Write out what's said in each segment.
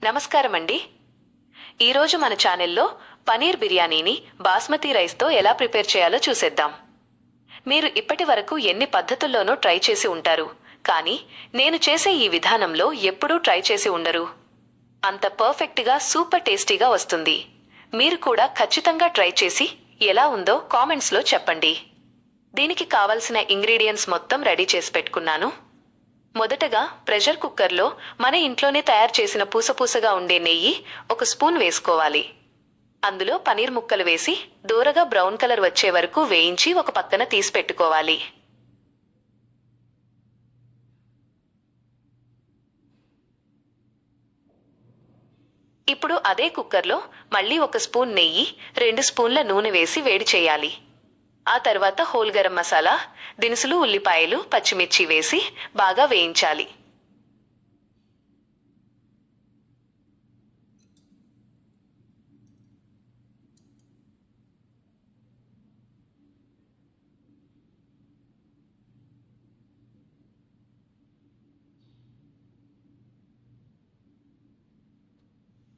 నమస్కారం అండి. ఈరోజు మన ఛానల్లో పనీర్ బిర్యానీని బాస్మతి రైస్తో ఎలా ప్రిపేర్ చేయాలో చూసేద్దాం. మీరు ఇప్పటి వరకు ఎన్ని పద్ధతుల్లోనూ ట్రై చేసి ఉంటారు, కానీ నేను చేసే ఈ విధానంలో ఎప్పుడూ ట్రై చేసి ఉండరు. అంత పర్ఫెక్ట్గా సూపర్ టేస్టీగా వస్తుంది. మీరు కూడా ఖచ్చితంగా ట్రై చేసి ఎలా ఉందో కామెంట్స్లో చెప్పండి. దీనికి కావలసిన ఇంగ్రీడియంట్స్ మొత్తం రెడీ చేసి పెట్టుకున్నాను. మొదటగా ప్రెషర్ కుక్కర్లో మన ఇంట్లోనే తయారు చేసిన పూసపూసగా ఉండే నెయ్యి 1 స్పూన్ వేసుకోవాలి. అందులో పనీర్ ముక్కలు వేసి దూరగా బ్రౌన్ కలర్ వచ్చే వరకు వేయించి ఒక పక్కన తీసి పెట్టుకోవాలి. ఇప్పుడు అదే కుక్కర్లో మళ్ళీ 1 స్పూన్ నెయ్యి, 2 స్పూన్ల నూనె వేసి వేడి చేయాలి. ఆ తర్వాత హోల్ గరం మసాలా, దినుసులు, ఉల్లిపాయలు, పచ్చిమిర్చి వేసి బాగా వేయించాలి.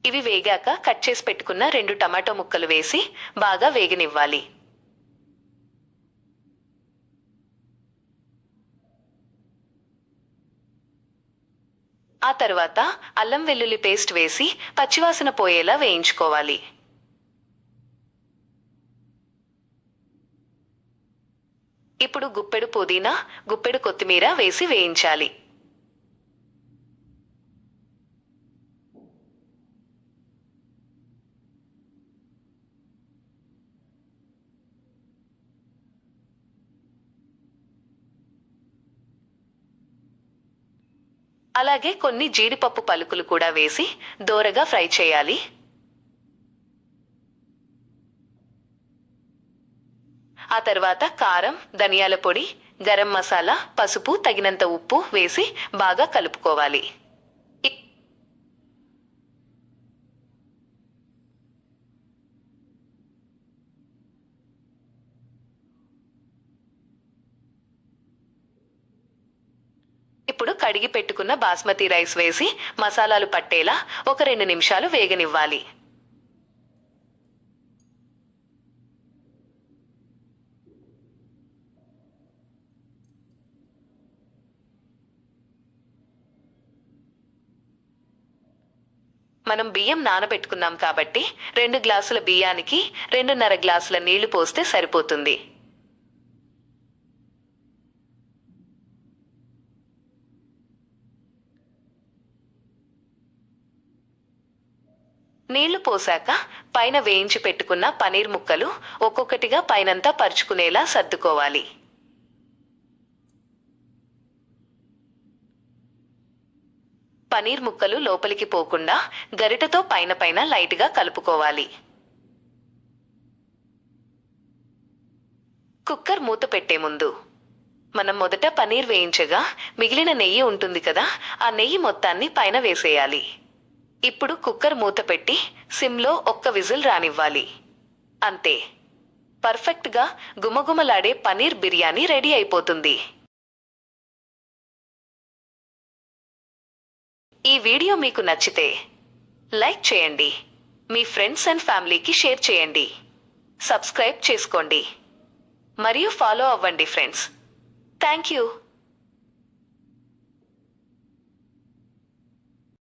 ఇవి వేగాక కట్ చేసి పెట్టుకున్న 2 టమాటో ముక్కలు వేసి బాగా వేగనివ్వాలి. ఆ తర్వాత అల్లం వెల్లుల్లి పేస్ట్ వేసి పచ్చివాసన పోయేలా వేయించుకోవాలి. ఇప్పుడు గుప్పెడు పుదీనా, గుప్పెడు కొత్తిమీర వేసి వేయించాలి. అలాగే కొన్ని జీడిపప్పు పలుకులు కూడా వేసి దోరగా ఫ్రై చేయాలి. ఆ తర్వాత కారం, ధనియాల పొడి, గరం మసాలా, పసుపు, తగినంత ఉప్పు వేసి బాగా కలుపుకోవాలి. ఇప్పుడు కడిగి పెట్టుకున్న బాస్మతి రైస్ వేసి మసాలాలు పట్టేలా ఒక 2 నిమిషాలు వేగనివ్వాలి. మనం బియ్యం నానబెట్టుకున్నాం కాబట్టి 2 గ్లాసుల బియ్యానికి 2.5 గ్లాసుల నీళ్లు పోస్తే సరిపోతుంది. నీళ్లు పోసాక పైన వేయించి పెట్టుకున్న పనీర్ ముక్కలు ఒక్కొక్కటిగా పైనంతా పరుచుకునేలా సర్దుకోవాలి. పనీర్ ముక్కలు లోపలికి పోకుండా గరిటెతో పైన పైన లైట్గా కలుపుకోవాలి. కుక్కర్ మూత పెట్టే ముందు మనం మొదట పనీర్ వేయించగా మిగిలిన నెయ్యి ఉంటుంది కదా, ఆ నెయ్యి మొత్తాన్ని పైన వేసేయాలి. ఇప్పుడు కుక్కర్ మూత పెట్టి సిమ్లో 1 విజిల్ రానివ్వాలి. అంతే, పర్ఫెక్ట్గా గుమగుమలాడే పనీర్ బిర్యానీ రెడీ అయిపోతుంది. ఈ వీడియో మీకు నచ్చితే లైక్ చేయండి, మీ ఫ్రెండ్స్ అండ్ ఫ్యామిలీకి షేర్ చేయండి, సబ్స్క్రైబ్ చేసుకోండి మరియు ఫాలో అవ్వండి ఫ్రెండ్స్. Thank you.